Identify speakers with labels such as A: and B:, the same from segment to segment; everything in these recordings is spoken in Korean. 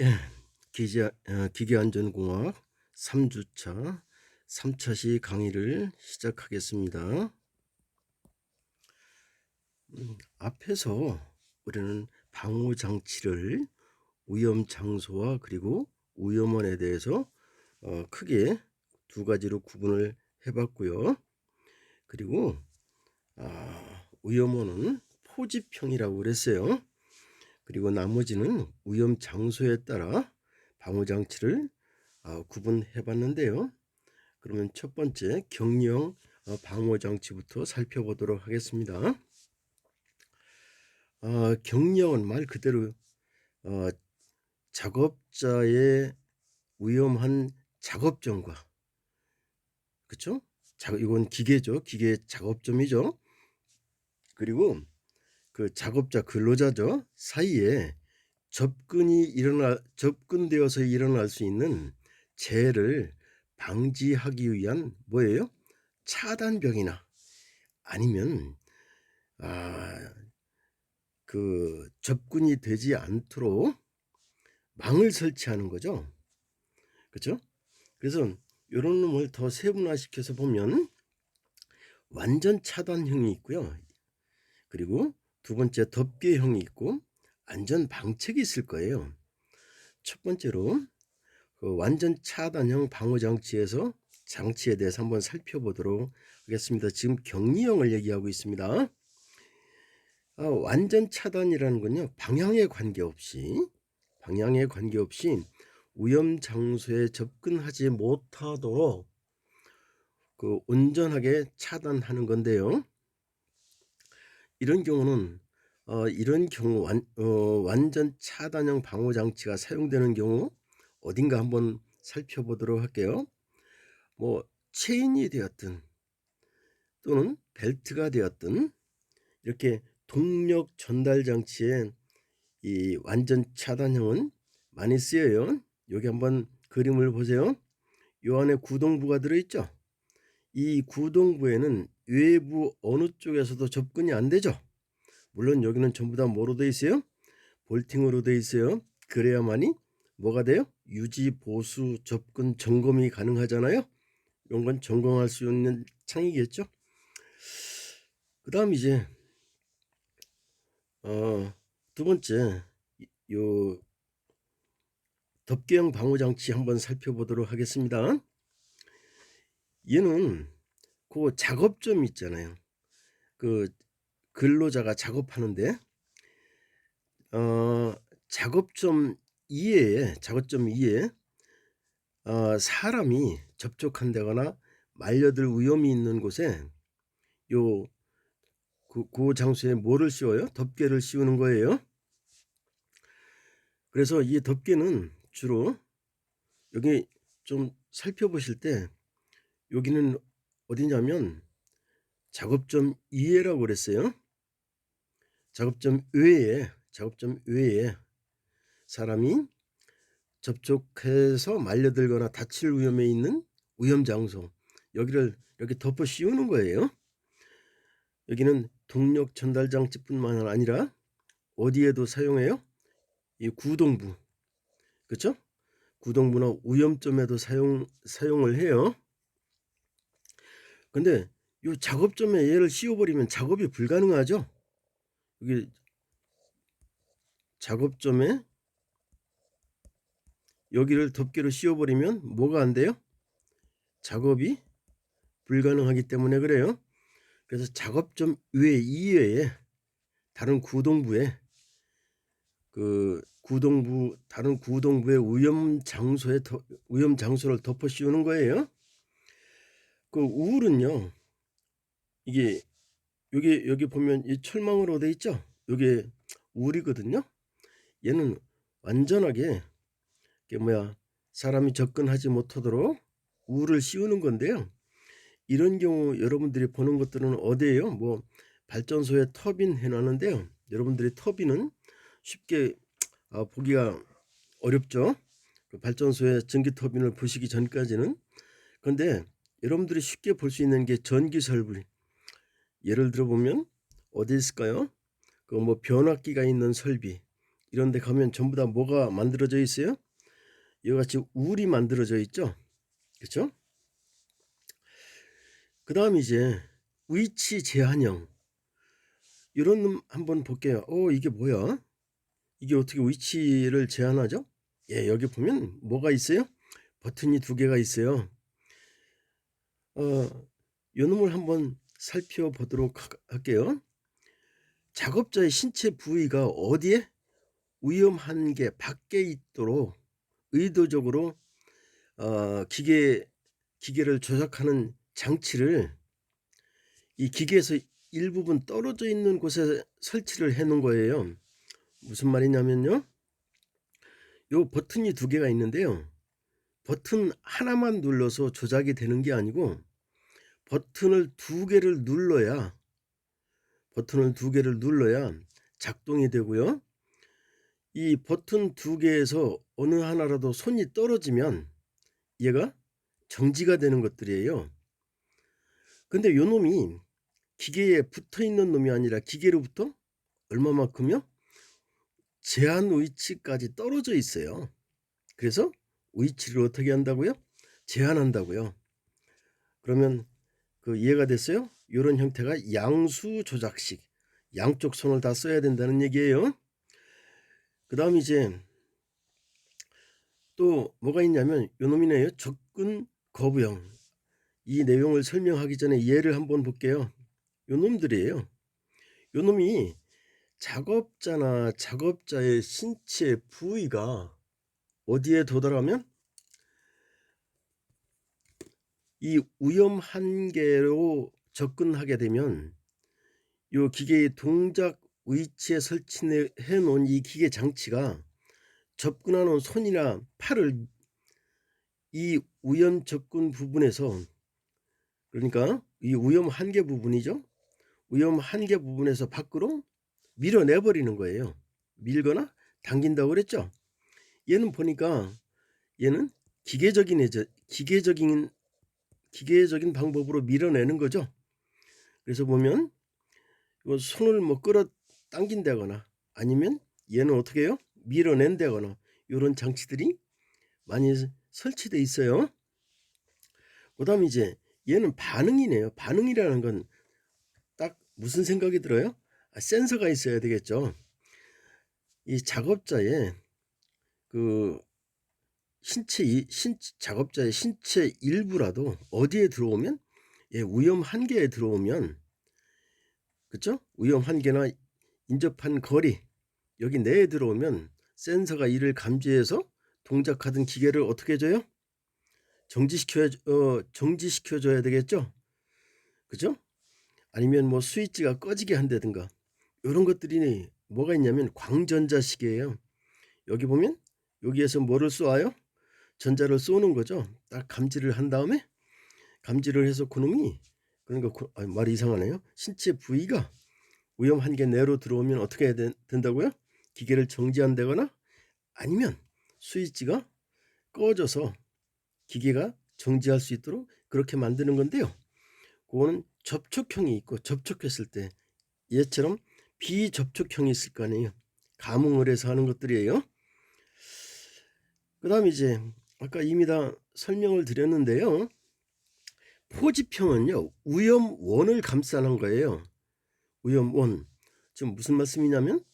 A: 예. 기계안전공학 3주차 3차 시 강의를 시작하겠습니다. 앞에서 우리는 방호 장치를 위험 장소와 그리고 위험원에 대해서 크게 두 가지로 구분을 해봤고요. 그리고 위험원은 포집형이라고 그랬어요. 그리고 나머지는 위험 장소에 따라 방호 장치를 구분해 봤는데요. 그러면 첫 번째 격리형 방호 장치부터 살펴보도록 하겠습니다. 격리형은 말 그대로 작업자의 위험한 작업점과, 그렇죠? 이건 기계죠. 기계 작업점이죠. 그리고 그 작업자 근로자죠 사이에 접근되어서 일어날 수 있는 재해를 방지하기 위한 뭐예요? 차단벽이나 아니면 접근이 되지 않도록 망을 설치하는 거죠. 그렇죠? 그래서 이런 놈을 더 세분화시켜서 보면 완전 차단형이 있고요. 그리고 두 번째 덮개형이 있고 안전 방책이 있을 거예요. 첫 번째로 그 완전 차단형 방호 장치에 대해서 한번 살펴보도록 하겠습니다. 지금 격리형을 얘기하고 있습니다. 완전 차단이라는 건요, 방향에 관계없이 위험 장소에 접근하지 못하도록 온전하게 차단하는 건데요. 이런 경우는 완전 차단형 방호 장치가 사용되는 경우 어딘가 한번 살펴보도록 할게요. 뭐 체인이 되었든 또는 벨트가 되었든 이렇게 동력 전달 장치에 이 완전 차단형은 많이 쓰여요. 여기 한번 그림을 보세요. 요 안에 구동부가 들어있죠. 이 구동부에는 외부 어느 쪽에서도 접근이 안 되죠. 물론 여기는 전부 다 뭐로 되어 있어요? 볼팅으로 되어 있어요. 그래야만이 뭐가 돼요? 유지, 보수, 접근, 점검이 가능하잖아요. 이런 건 점검할 수 있는 창이겠죠. 그 다음 이제 두 번째 요 덮개형 방호장치 한번 살펴보도록 하겠습니다. 얘는 그 작업점 있잖아요. 그 근로자가 작업하는데 작업점 이외에 사람이 접촉한다거나 말려들 위험이 있는 곳에 그 장소에 뭐를 씌워요? 덮개를 씌우는 거예요. 그래서 이 덮개는 주로 여기 좀 살펴보실 때 여기는 어디냐면 작업점 이외라고 그랬어요. 작업점 외에 사람이 접촉해서 말려들거나 다칠 위험에 있는 위험 장소, 여기를 이렇게 덮어 씌우는 거예요. 여기는 동력 전달 장치뿐만 아니라 어디에도 사용해요? 이 구동부, 그렇죠? 구동부나 위험점에도 사용을 해요. 근데 이 작업점에 얘를 씌워버리면 작업이 불가능하죠. 여기 작업점에 여기를 덮개로 씌워버리면 뭐가 안 돼요? 작업이 불가능하기 때문에 그래요. 그래서 작업점 이외에 다른 구동부에 다른 구동부의 위험 장소를 덮어 씌우는 거예요. 그 우울은요, 이게 여기 보면 이 철망으로 돼 있죠. 이게 우울이거든요. 얘는 완전하게 사람이 접근하지 못하도록 우울을 씌우는 건데요. 이런 경우 여러분들이 보는 것들은 어디예요? 뭐 발전소에 터빈 해놨는데요. 여러분들이 터빈은 쉽게 보기가 어렵죠. 그 발전소의 전기 터빈을 보시기 전까지는. 그런데 여러분들이 쉽게 볼 수 있는 게 전기 설비. 예를 들어 보면 어디 있을까요? 그 뭐 변압기가 있는 설비, 이런 데 가면 전부 다 뭐가 만들어져 있어요? 이와 같이 울이 만들어져 있죠. 그렇죠? 그 다음 이제 위치 제한형 이런 놈 한번 볼게요. 이게 뭐야? 이게 어떻게 위치를 제한하죠? 예, 여기 보면 뭐가 있어요? 버튼이 두 개가 있어요. 요 놈을 한번 살펴보도록 할게요. 작업자의 신체 부위가 어디에 위험한 게 밖에 있도록 의도적으로 기계를 조작하는 장치를 이 기계에서 일부분 떨어져 있는 곳에 설치를 해 놓은 거예요. 무슨 말이냐면요. 요 버튼이 두 개가 있는데요. 버튼 하나만 눌러서 조작이 되는 게 아니고 버튼을 두 개를 눌러야 작동이 되고요. 이 버튼 두 개에서 어느 하나라도 손이 떨어지면 얘가 정지가 되는 것들이에요. 근데 요 놈이 기계에 붙어 있는 놈이 아니라 기계로부터 얼마만큼요? 제한 위치까지 떨어져 있어요. 그래서 위치를 어떻게 한다고요? 제한한다고요. 그러면 그 이해가 됐어요? 이런 형태가 양수 조작식. 양쪽 손을 다 써야 된다는 얘기예요. 그 다음 이제 또 뭐가 있냐면 요 놈이네요. 접근 거부형. 이 내용을 설명하기 전에 예를 한번 볼게요. 요 놈들이에요. 요 놈이 작업자나 작업자의 신체 부위가 어디에 도달하면 이 위험 한계로 접근하게 되면 요 기계의 동작 위치에 설치해 놓은 이 기계 장치가 접근하는 손이나 팔을 이 우연 접근 부분에서, 그러니까 이 위험 한계 부분이죠. 위험 한계 부분에서 밖으로 밀어내 버리는 거예요. 밀거나 당긴다고 그랬죠. 얘는 보니까 얘는 기계적인 방법으로 밀어내는 거죠. 그래서 보면 이거 손을 뭐 끌어 당긴다거나 아니면 얘는 어떻게 해요? 밀어낸다거나 이런 장치들이 많이 설치돼 있어요. 그다음 이제 얘는 반응이네요. 반응이라는 건 딱 무슨 생각이 들어요? 센서가 있어야 되겠죠. 이 작업자의 그 작업자의 신체 일부라도 어디에 들어오면, 위험 한계에 들어오면, 그렇죠? 위험 한계나 인접한 거리 여기 내에 들어오면 센서가 이를 감지해서 동작하던 기계를 어떻게 해줘요? 정지시켜줘야 되겠죠? 그죠? 아니면 뭐 스위치가 꺼지게 한다든가 이런 것들이 뭐가 있냐면 광전자식이에요. 여기 보면 여기에서 뭐를 쏘아요? 전자를 쏘는 거죠. 딱 감지를 한 다음에 감지를 해서 그놈이, 그러니까 말이 이상하네요. 신체 부위가 위험 한계 내로 들어오면 어떻게 해야 된다고요? 기계를 정지한다거나 아니면 스위치가 꺼져서 기계가 정지할 수 있도록 그렇게 만드는 건데요. 그거는 접촉형이 있고 접촉했을 때 얘처럼 비접촉형이 있을 거 아니에요. 감응을 해서 하는 것들이에요. 그 다음 이제 아까 이미 다 설명을 드렸는데요. 포집형은요. 위험원을 감싸는 거예요. 위험원. 지금 무슨 말씀이냐면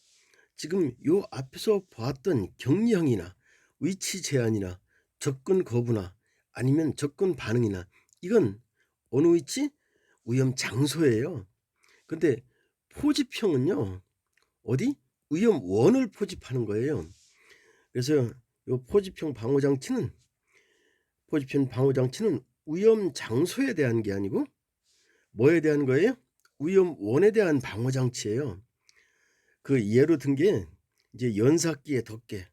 A: 지금 요 앞에서 봤던 격리형이나 위치 제한이나 접근 거부나 아니면 접근 반응이나 이건 어느 위치? 위험 장소예요. 근데 포집형은요. 어디? 위험원을 포집하는 거예요. 그래서 요 포집형 방호장치는 위험 장소에 대한 게 아니고 뭐에 대한 거예요? 위험원에 대한 방호장치예요. 그 예로 든 게 이제 연삭기의 덮개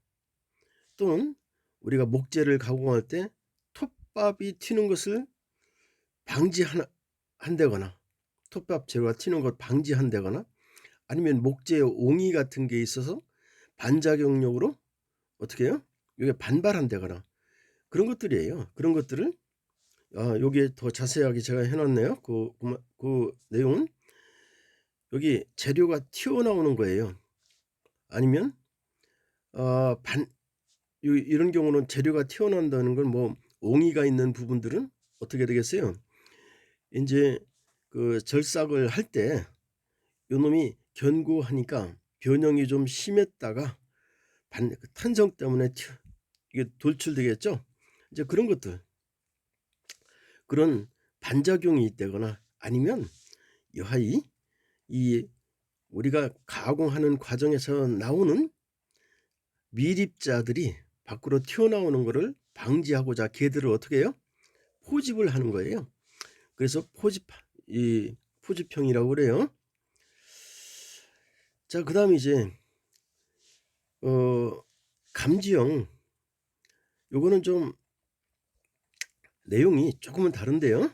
A: 또는 우리가 목재를 가공할 때 톱밥이 튀는 것을 방지한다거나 톱밥 재료가 튀는 것 방지한다거나 아니면 목재의 옹이 같은 게 있어서 반작용력으로 어떻게 해요? 이게 반발한다거나 그런 것들이에요. 그런 것들을 여기에 더 자세하게 제가 해놨네요. 그 내용은 여기 재료가 튀어나오는 거예요. 아니면 반 이런 경우는 재료가 튀어나온다는 건 뭐 옹이가 있는 부분들은 어떻게 되겠어요? 인제 그 절삭을 할 때 요놈이 견고하니까 변형이 좀 심했다가 그 탄성 때문에 이게 돌출되겠죠? 이제 그런 것들, 그런 반작용이 있다거나 아니면 여하이 이 우리가 가공하는 과정에서 나오는 미립자들이 밖으로 튀어나오는 거를 방지하고자 걔들을 어떻게 해요? 포집을 하는 거예요. 그래서 포집형이라고 그래요. 자, 그다음에 이제 감지형, 요거는 좀 내용이 조금은 다른데요.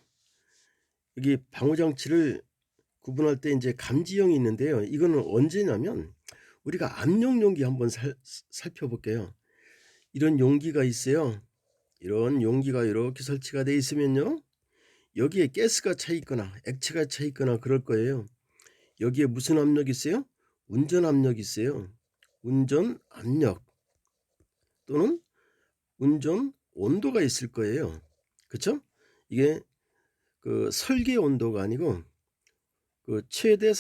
A: 여기 방호장치를 구분할 때 이제 감지형이 있는데요. 이거는 언제냐면 우리가 압력 용기 한번 살펴볼게요. 이런 용기가 있어요. 이런 용기가 이렇게 설치가 돼 있으면요, 여기에 가스가 차 있거나 액체가 차 있거나 그럴 거예요. 여기에 무슨 압력이 있어요? 운전 압력이 있어요. 운전 압력 또는 운전 온도가 있을 거예요. 그쵸? 이게 그 설계 온도가 아니고 그 최대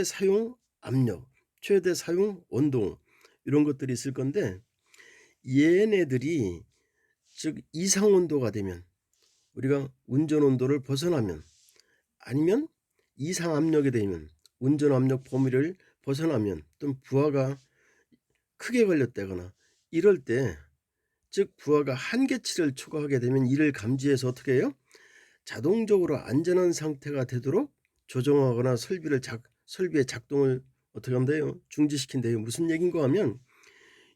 A: 사용 압력, 최대 사용 온도, 이런 것들이 있을 건데, 얘네들이 즉 이상 온도가 되면, 우리가 운전 온도를 벗어나면, 아니면 이상 압력이 되면, 운전 압력 범위를 벗어나면, 또는 부하가 크게 걸렸다거나 이럴 때, 즉 부하가 한계치를 초과하게 되면 이를 감지해서 어떻게 해요? 자동적으로 안전한 상태가 되도록 조정하거나 설비의 작동을 어떻게 한대요? 중지시킨대요. 무슨 얘기인가 하면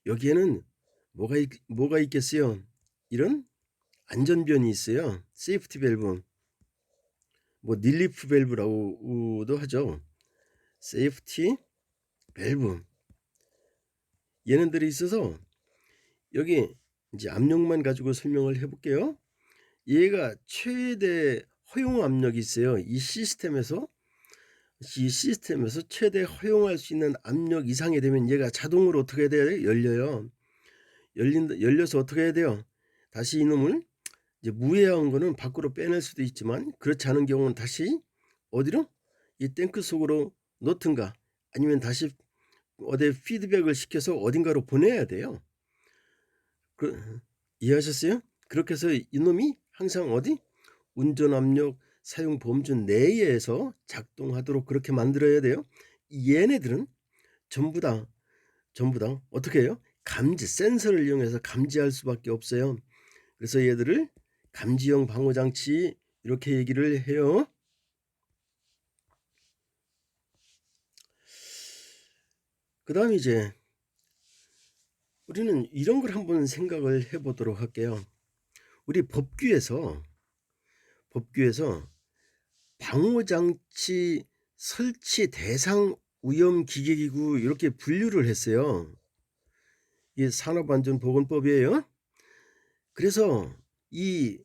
A: 여기에는 뭐가 있겠어요? 이런 안전변이 있어요. 세이프티 밸브, 뭐 릴리프 밸브라고도 하죠. 세이프티 밸브, 얘네들이 있어서 여기 이제 압력만 가지고 설명을 해볼게요. 얘가 최대 허용 압력이 있어요. 이 시스템에서 최대 허용할 수 있는 압력 이상이 되면 얘가 자동으로 어떻게 해야 돼요? 열려요. 열려서 어떻게 해야 돼요? 다시 이놈을 이제 무해한 거는 밖으로 빼낼 수도 있지만, 그렇지 않은 경우는 다시 어디로? 이 탱크 속으로 넣든가 아니면 다시 어디 피드백을 시켜서 어딘가로 보내야 돼요. 이해하셨어요? 그렇게 해서 이놈이 항상 어디? 운전 압력 사용 범주 내에서 작동하도록 그렇게 만들어야 돼요. 얘네들은 전부 다 어떻게 해요? 감지 센서를 이용해서 감지할 수밖에 없어요. 그래서 얘들을 감지형 방호장치 이렇게 얘기를 해요. 그 다음에 이제 우리는 이런 걸 한번 생각을 해보도록 할게요. 우리 법규에서 방호장치 설치 대상 위험 기계기구 이렇게 분류를 했어요. 이게 산업안전보건법이에요. 그래서 이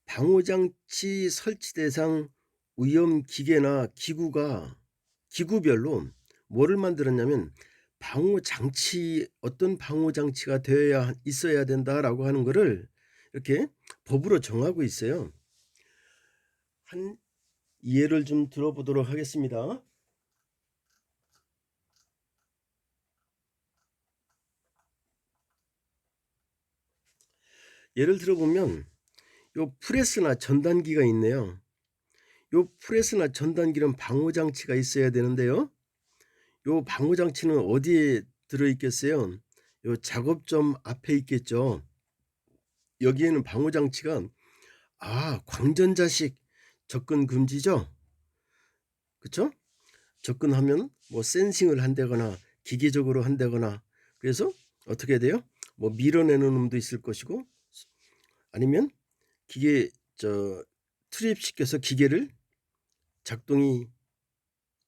A: 방호장치 설치 대상 위험 기계나 기구별로 뭐를 만들었냐면 어떤 방호장치가 되어야 있어야 된다라고 하는 거를 이렇게 법으로 정하고 있어요. 한 예를 좀 들어보도록 하겠습니다. 예를 들어보면 요 프레스나 전단기가 있네요. 요 프레스나 전단기는 방호장치가 있어야 되는데요. 요 방호장치는 어디에 들어있겠어요? 요 작업점 앞에 있겠죠. 여기에는 방호장치가 광전자식 접근 금지죠. 그쵸? 접근하면 뭐 센싱을 한다거나 기계적으로 한다거나, 그래서 어떻게 돼요? 뭐 밀어내는 놈도 있을 것이고, 아니면 투입시켜서 기계를 작동이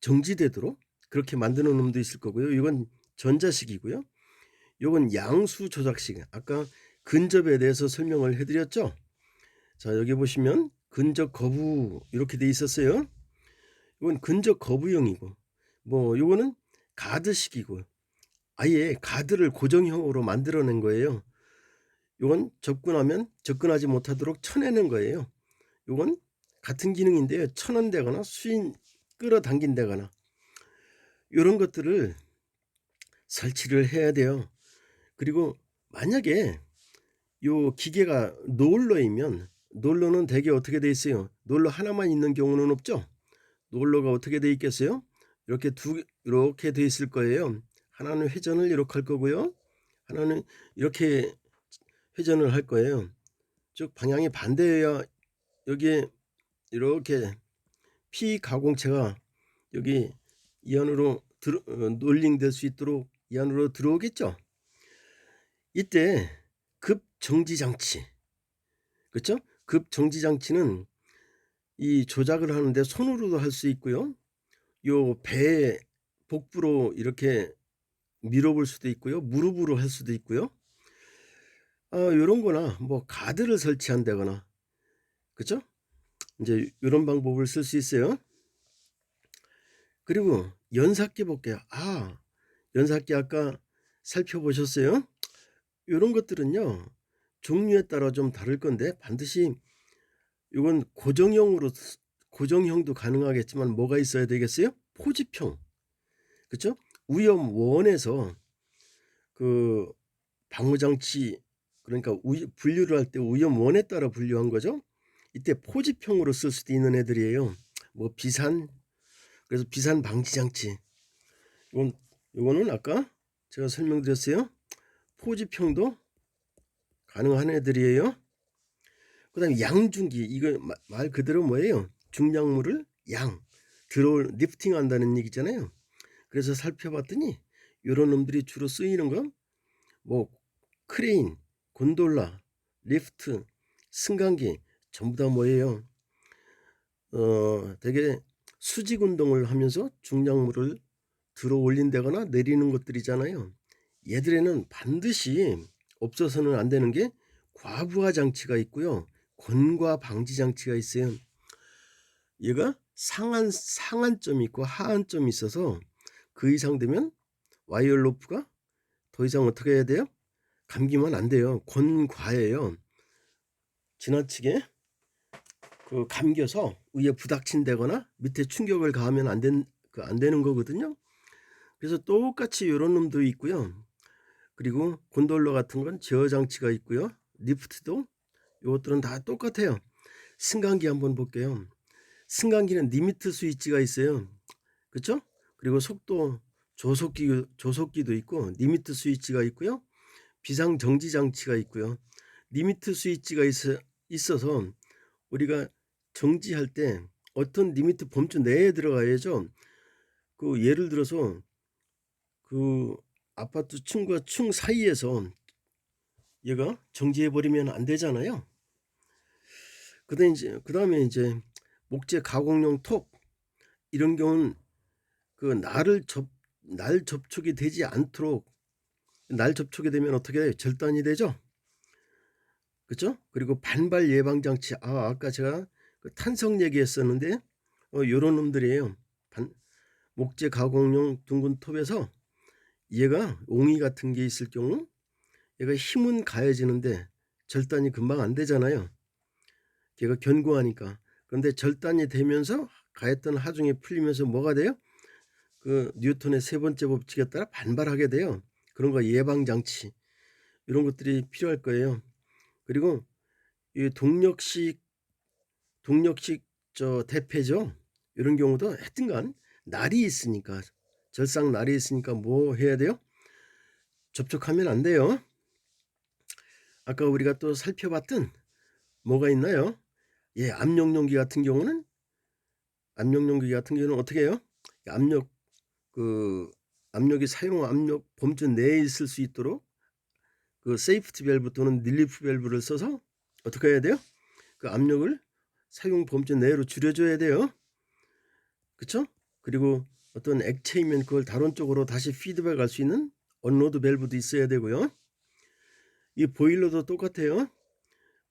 A: 정지되도록 그렇게 만드는 놈도 있을 거고요. 이건 전자식이고요. 이건 양수 조작식. 아까 근접에 대해서 설명을 해드렸죠. 자, 여기 보시면 근접 거부 이렇게 돼 있었어요. 이건 근접 거부형이고, 뭐 이거는 가드식이고, 아예 가드를 고정형으로 만들어낸 거예요. 요건 접근하면 접근하지 못하도록 쳐내는 거예요. 요건 같은 기능인데요. 천원되거나 수인 끌어당긴다거나 요런 것들을 설치를 해야 돼요. 그리고 만약에 요 기계가 롤러이면, 롤러는 대개 어떻게 돼 있어요? 롤러 하나만 있는 경우는 없죠. 롤러가 어떻게 돼 있겠어요? 이렇게 돼 있을 거예요. 하나는 회전을 이렇게 할 거고요. 하나는 이렇게 회전을 할 거예요. 즉 방향이 반대여야 여기에 이렇게 피 가공체가 여기 이 안으로 롤링 될 수 있도록 이 안으로 들어오겠죠. 이때 급정지장치, 그렇죠? 급정지장치는 이 조작을 하는데 손으로도 할 수 있고요. 요 배 복부로 이렇게 밀어볼 수도 있고요. 무릎으로 할 수도 있고요. 요런 거나 뭐 가드를 설치한다거나, 그렇죠? 이제 요런 방법을 쓸 수 있어요. 그리고 연삭기 볼게요. 연삭기 아까 살펴보셨어요? 요런 것들은요, 종류에 따라 좀 다를 건데 반드시 요건 고정형도 가능하겠지만 뭐가 있어야 되겠어요? 포집형. 그쵸? 위험원에서 그 방호장치, 그러니까 분류를 할 때 위험원에 따라 분류한 거죠. 이때 포집형으로 쓸 수도 있는 애들이에요. 뭐 비산, 그래서 비산 방지장치. 요거는 아까 제가 설명드렸어요. 포집형도 가능한 애들이에요. 그 다음에 양중기, 이거 말 그대로 뭐예요? 중량물을 리프팅 한다는 얘기잖아요. 그래서 살펴봤더니 요런 놈들이 주로 쓰이는 건 뭐 크레인, 곤돌라, 리프트, 승강기 전부 다 뭐예요? 되게 수직 운동을 하면서 중량물을 들어 올린다거나 내리는 것들이잖아요. 얘들에는 반드시 없어서는 안 되는 게 과부하 장치가 있고요. 권과 방지 장치가 있어요. 얘가 상한점이 있고 하한점이 있어서 그 이상 되면 와이어 로프가 더 이상 어떻게 해야 돼요? 감기면 안 돼요. 권과예요. 지나치게 감겨서 위에 부닥친다거나 밑에 충격을 가하면 안 되는 거거든요. 그래서 똑같이 이런 놈도 있고요. 그리고 곤돌러 같은 건 제어 장치가 있고요. 리프트도 이것들은 다 똑같아요. 승강기 한번 볼게요. 승강기는 리미트 스위치가 있어요. 그렇죠? 그리고 속도 조속기도 있고 리미트 스위치가 있고요. 비상 정지 장치가 있고요. 리미트 스위치가 있어서 우리가 정지할 때 어떤 리미트 범주 내에 들어가야죠. 예를 들어서 아파트 층과 층 사이에서 얘가 정지해 버리면 안 되잖아요. 그다음에 이제 목재 가공용 톱, 이런 경우는 날 접촉이 되지 않도록, 날 접촉이 되면 어떻게 돼요? 절단이 되죠. 그렇죠? 그리고 반발 예방 장치, 아까 제가 탄성 얘기했었는데 요런 놈들이에요. 목재 가공용 둥근 톱에서 얘가 옹이 같은 게 있을 경우 얘가 힘은 가해지는데 절단이 금방 안 되잖아요. 걔가 견고하니까. 그런데 절단이 되면서 가했던 하중이 풀리면서 뭐가 돼요? 뉴턴의 세 번째 법칙에 따라 반발하게 돼요. 그런 거 예방 장치, 이런 것들이 필요할 거예요. 그리고 이 동력식 대패죠. 이런 경우도 하여튼간 날이 있으니까, 절상 날이 있으니까 뭐 해야 돼요? 접촉하면 안 돼요. 아까 우리가 또 살펴봤던 뭐가 있나요? 압력용기 같은 경우는 어떻게 해요? 압력이 사용 압력 범주 내에 있을 수 있도록 세이프티 밸브 또는 릴리프 밸브를 써서 어떻게 해야 돼요? 압력을 사용 범주 내로 줄여줘야 돼요. 그쵸? 그리고 어떤 액체이면 그걸 다른 쪽으로 다시 피드백 할 수 있는 언로드 밸브도 있어야 되고요. 이 보일러도 똑같아요.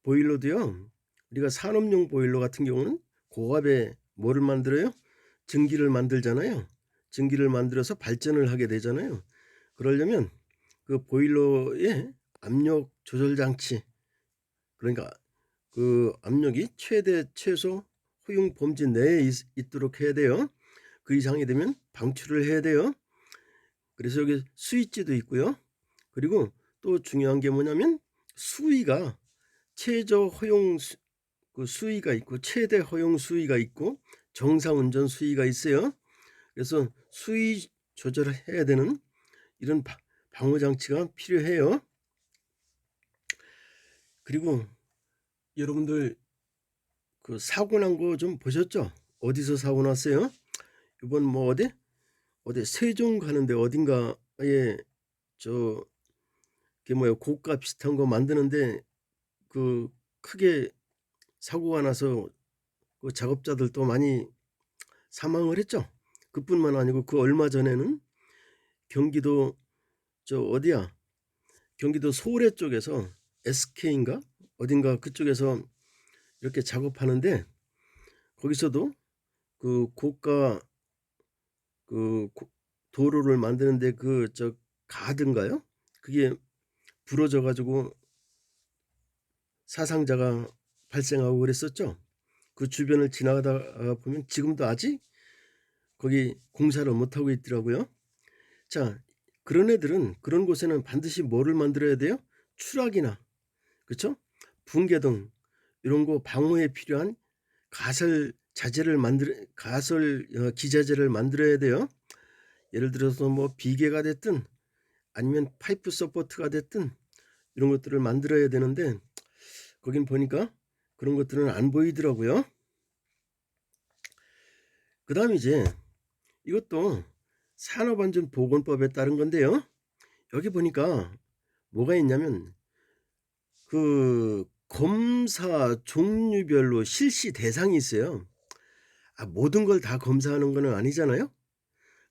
A: 보일러도요, 우리가 산업용 보일러 같은 경우는 고압에 뭐를 만들어요? 증기를 만들잖아요. 증기를 만들어서 발전을 하게 되잖아요. 그러려면 그 보일러의 압력 조절 장치, 그러니까 그 압력이 최대 최소 허용 범위 내에 있도록 해야 돼요. 그 이상이 되면 방출을 해야 돼요. 그래서 여기 스위치도 있고요. 그리고 또 중요한 게 뭐냐면 수위가 최저 허용 그 수위가 있고 최대 허용 수위가 있고 정상 운전 수위가 있어요. 그래서 수위 조절을 해야 되는 이런 방호 장치가 필요해요. 그리고 여러분들 그 사고 난 거 좀 보셨죠? 어디서 사고 났어요? 이번 뭐 어디 세종 가는데 어딘가에 저 그게 뭐예요? 고가 비슷한 거 만드는데 그 크게 사고가 나서 그 작업자들도 많이 사망을 했죠. 그뿐만 아니고 그 얼마 전에는 경기도 저 어디야? 경기도 소래 쪽에서 SK인가 어딘가 그쪽에서 이렇게 작업하는데 거기서도 그 고가 그 도로를 만드는데 그 저 가드인가요? 그게 부러져 가지고 사상자가 발생하고 그랬었죠. 그 주변을 지나가다 보면 지금도 아직 거기 공사를 못 하고 있더라고요. 자, 그런 애들은 그런 곳에는 반드시 뭐를 만들어야 돼요? 추락이나 그렇죠? 붕괴 등 이런 거 방호에 필요한 가설 기자재를 만들어야 돼요. 예를 들어서 뭐 비계가 됐든 아니면 파이프 서포트가 됐든 이런 것들을 만들어야 되는데 거긴 보니까 그런 것들은 안 보이더라고요. 그다음에 이제 이것도 산업안전보건법에 따른 건데요. 여기 보니까 뭐가 있냐면 그 검사 종류별로 실시 대상이 있어요. 모든 걸 다 검사하는 건 아니잖아요.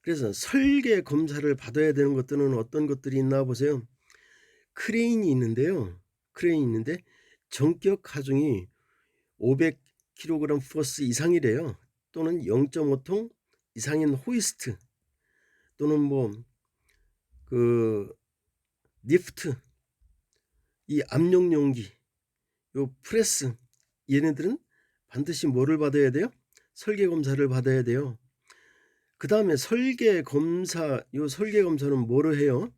A: 그래서 설계 검사를 받아야 되는 것들은 어떤 것들이 있나 보세요. 크레인이 있는데요. 크레인이 있는데 전격 하중이 500kg 포스 이상이래요. 또는 0.5톤 이상인 호이스트 또는 뭐 그 리프트, 이 압력 용기, 요 프레스, 얘네들은 반드시 뭐를 받아야 돼요? 설계 검사를 받아야 돼요. 그 다음에 설계 검사는 뭐로 해요?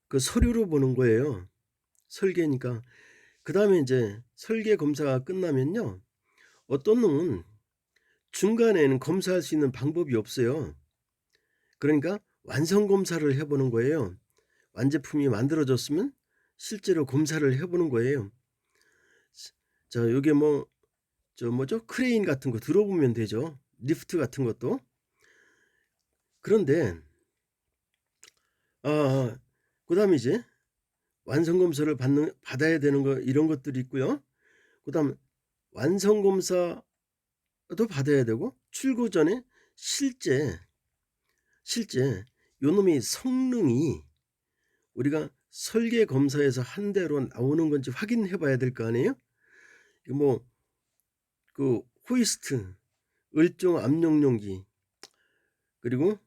A: 그 서류로 보는 거예요. 설계니까. 그 다음에 이제 설계 검사가 끝나면요. 어떤 놈은 중간에는 검사할 수 있는 방법이 없어요. 그러니까 완성 검사를 해보는 거예요. 완제품이 만들어졌으면 실제로 검사를 해보는 거예요. 자, 요게 뭐 저 뭐죠? 크레인 같은 거 들어보면 되죠. 리프트 같은 것도. 그런데 그다음에 이제 완성 검사를 받아야 되는 거 이런 것들이 있고요. 그다음 완성 검사도 받아야 되고 출고 전에 실제 요놈이 성능이 우리가 설계 검사에서 한 대로 나오는 건지 확인해 봐야 될 거 아니에요? 뭐 그 호이스트, 을종 압력 용기, 그리고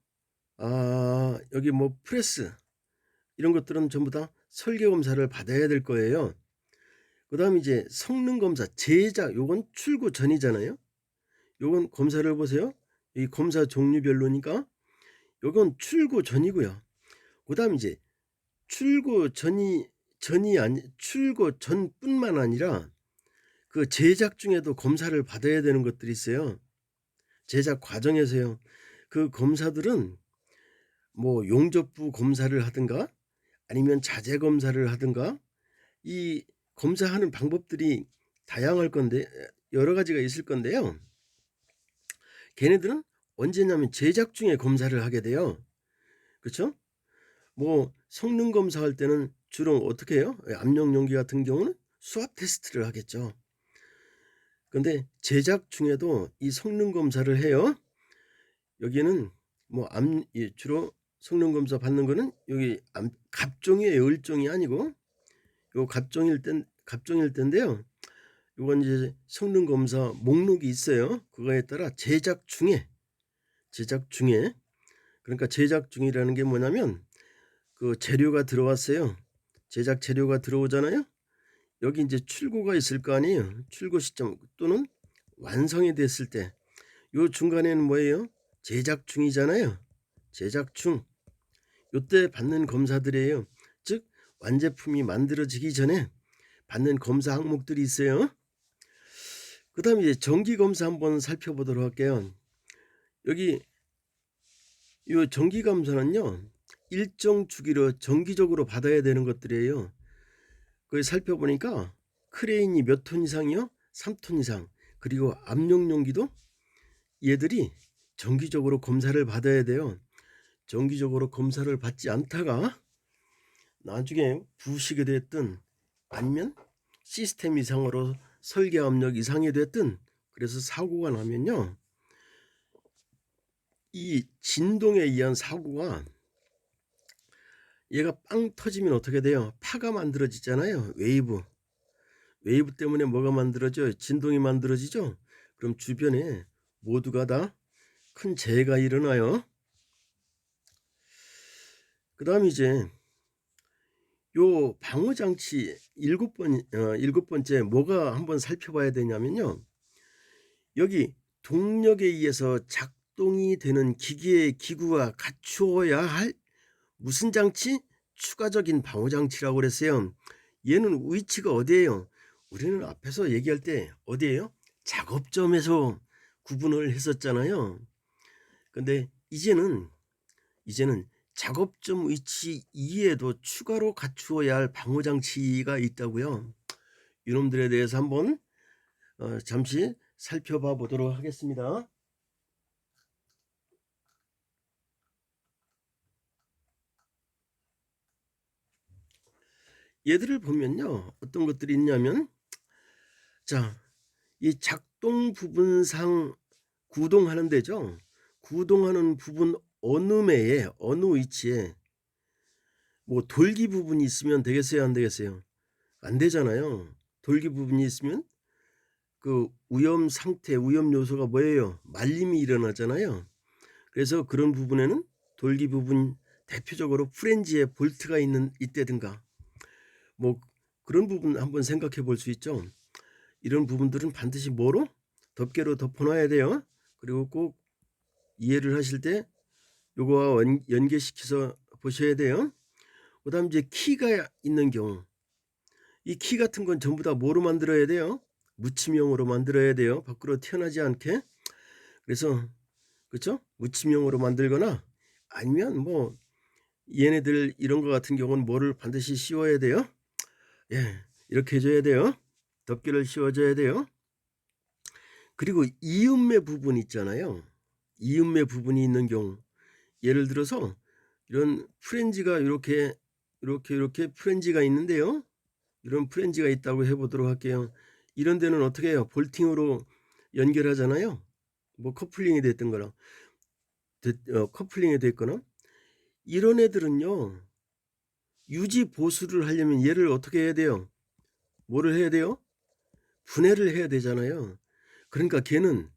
A: 여기 뭐 프레스 이런 것들은 전부 다 설계 검사를 받아야 될 거예요. 그다음에 이제 성능 검사, 제작 요건 출고 전이잖아요. 요건 검사를 보세요. 이 검사 종류별로니까 요건 출고 전이고요. 그다음에 이제 출고 전뿐만 아니라 그 제작 중에도 검사를 받아야 되는 것들이 있어요. 제작 과정에서요. 그 검사들은 뭐 용접부 검사를 하든가 아니면 자재 검사를 하든가 이 검사하는 방법들이 다양할 건데 여러 가지가 있을 건데요. 걔네들은 언제냐면 제작 중에 검사를 하게 돼요. 그렇죠? 뭐 성능 검사할 때는 주로 어떻게 해요? 압력 용기 같은 경우는 수압 테스트를 하겠죠. 근데 제작 중에도 이 성능 검사를 해요. 여기는 뭐 주로 성능 검사 받는 거는 여기 갑종이에요. 을종이 아니고 요 갑종일 텐데요. 요건 이제 성능 검사 목록이 있어요. 그거에 따라 제작 중에 그러니까 제작 중이라는 게 뭐냐면 그 재료가 들어왔어요. 제작 재료가 들어오잖아요. 여기 이제 출고가 있을 거 아니에요. 출고 시점 또는 완성이 됐을 때 요 중간에는 뭐예요? 제작 중이잖아요. 제작 중. 요때 받는 검사들이에요. 즉 완제품이 만들어지기 전에 받는 검사 항목들이 있어요. 그다음에 이제 정기 검사 한번 살펴보도록 할게요. 여기 요 정기 검사는요. 일정 주기로 정기적으로 받아야 되는 것들이에요. 그 살펴보니까 크레인이 몇 톤 이상이요? 3톤 이상. 그리고 압력 용기도 얘들이 정기적으로 검사를 받아야 돼요. 정기적으로 검사를 받지 않다가 나중에 부식이 됐든 아니면 시스템 이상으로 설계 압력 이상이 됐든 그래서 사고가 나면요. 이 진동에 의한 사고가 얘가 빵 터지면 어떻게 돼요? 파가 만들어지잖아요. 웨이브. 웨이브 때문에 뭐가 만들어져요? 진동이 만들어지죠? 그럼 주변에 모두가 다 큰 재해가 일어나요. 그 다음 이제 요 방어장치 일곱 번째 뭐가 한번 살펴봐야 되냐면요. 여기 동력에 의해서 작동이 되는 기구가 갖추어야 할 무슨 장치? 추가적인 방어장치라고 그랬어요. 얘는 위치가 어디예요? 우리는 앞에서 얘기할 때 어디예요? 작업점에서 구분을 했었잖아요. 근데 이제는 작업점 위치 이외에도 추가로 갖추어야 할 방어장치가 있다고요. 이놈들에 대해서 한번 잠시 살펴봐 보도록 하겠습니다. 얘들을 보면요. 어떤 것들이 있냐면 자, 이 작동 부분상 구동하는 데죠. 구동하는 부분 어느 매에 어느 위치에 뭐 돌기 부분이 있으면 되겠어요, 안 되겠어요? 안 되잖아요. 돌기 부분이 있으면 그 위험 상태, 위험 요소가 뭐예요? 말림이 일어나잖아요. 그래서 그런 부분에는 돌기 부분 대표적으로 프렌지에 볼트가 있다든가 뭐 그런 부분 한번 생각해 볼 수 있죠. 이런 부분들은 반드시 뭐로? 덮개로 덮어놔야 돼요. 그리고 꼭 이해를 하실 때 요거와 연계시켜서 보셔야 돼요. 그 다음 이제 키가 있는 경우 이 키 같은 건 전부 다 뭐로 만들어야 돼요? 묻힘형으로 만들어야 돼요. 밖으로 튀어나지 않게. 그래서 그렇죠? 묻힘형으로 만들거나 아니면 뭐 얘네들 이런 거 같은 경우는 뭐를 반드시 씌워야 돼요? 예, 이렇게 해줘야 돼요. 덮개를 씌워줘야 돼요. 그리고 이음매 부분 있잖아요. 이음매 부분이 있는 경우 예를 들어서 이런 프렌지가 이렇게 프렌지가 있는데요. 이런 프렌지가 있다고 해보도록 할게요. 이런 데는 어떻게 해요? 볼팅으로 연결하잖아요. 뭐 커플링이 됐던 거나 커플링이 됐거나 이런 애들은요. 유지 보수를 하려면 얘를 어떻게 해야 돼요? 뭐를 해야 돼요? 분해를 해야 되잖아요. 그러니까 걔는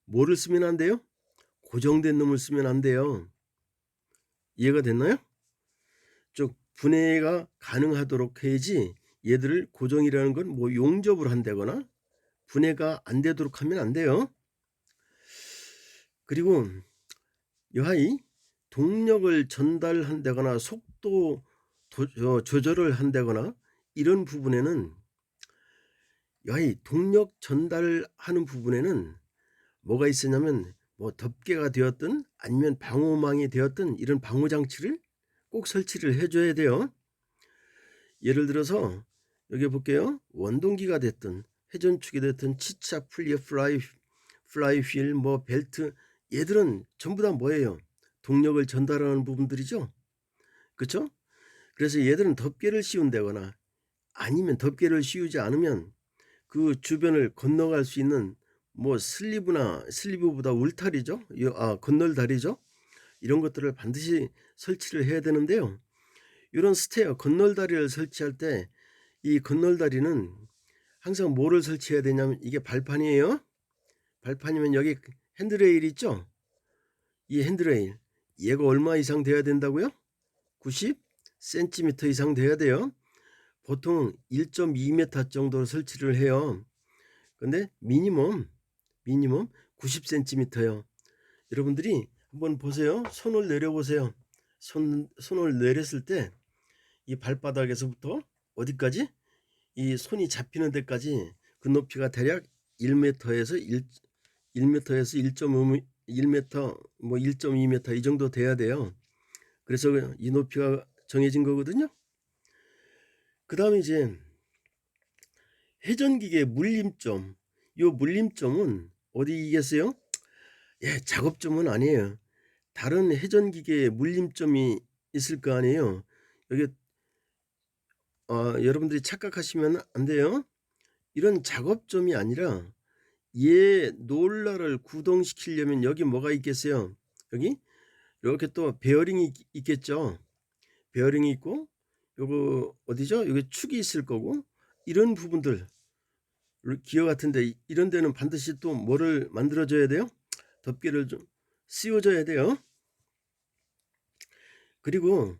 A: 뭐를 쓰면 안 돼요? 고정된 놈을 쓰면 안 돼요. 이해가 됐나요? 즉 분해가 가능하도록 해야지 얘들을 고정이라는 건 뭐 용접을 한다거나 분해가 안 되도록 하면 안 돼요. 그리고 여하이 동력을 전달한다거나 속도 조절을 한다거나 이런 부분에는 여하이 동력 전달하는 부분에는 뭐가 있었냐면 뭐 덮개가 되었든 아니면 방호망이 되었든 이런 방호 장치를 꼭 설치를 해줘야 돼요. 예를 들어서 여기 볼게요. 원동기가 됐든 회전축이 됐든 치차, 풀리어, 플라이휠, 뭐 벨트 얘들은 전부 다 뭐예요? 동력을 전달하는 부분들이죠. 그렇죠? 그래서 얘들은 덮개를 씌운다거나 아니면 덮개를 씌우지 않으면 그 주변을 건너갈 수 있는 뭐 슬리브보다 울타리죠. 건널다리죠. 이런 것들을 반드시 설치를 해야 되는데요. 이런 스테어 건널다리를 설치할 때 이 건널다리는 항상 뭐를 설치해야 되냐면 이게 발판이에요. 발판이면 여기 핸드레일 있죠. 이 핸드레일 얘가 얼마 이상 돼야 된다고요? 90? 센티미터 이상 돼야 돼요. 보통 1.2m 정도로 설치를 해요. 근데 미니멈 90cm요. 여러분들이 한번 보세요. 손을 내려보세요. 손을 내렸을 때 이 발바닥에서부터 어디까지? 이 손이 잡히는 데까지 그 높이가 대략 1m에서 1m에서 1.5 1m 뭐 1.2m 이 정도 돼야 돼요. 그래서 이 높이가 정해진 거거든요. 그다음에 이제 회전기계 물림점. 요 물림점은 어디겠어요? 예, 작업점은 아니에요. 다른 회전기계에 물림점이 있을 거 아니에요. 여기 여러분들이 착각하시면 안 돼요. 이런 작업점이 아니라 얘 롤러를 구동시키려면 여기 뭐가 있겠어요? 여기 이렇게 또 베어링이 있겠죠. 베어링이 있고 요거 어디죠? 여기 축이 있을 거고 이런 부분들 기어 같은데 이런 데는 반드시 또 뭐를 만들어 줘야 돼요? 덮개를 좀 씌워 줘야 돼요. 그리고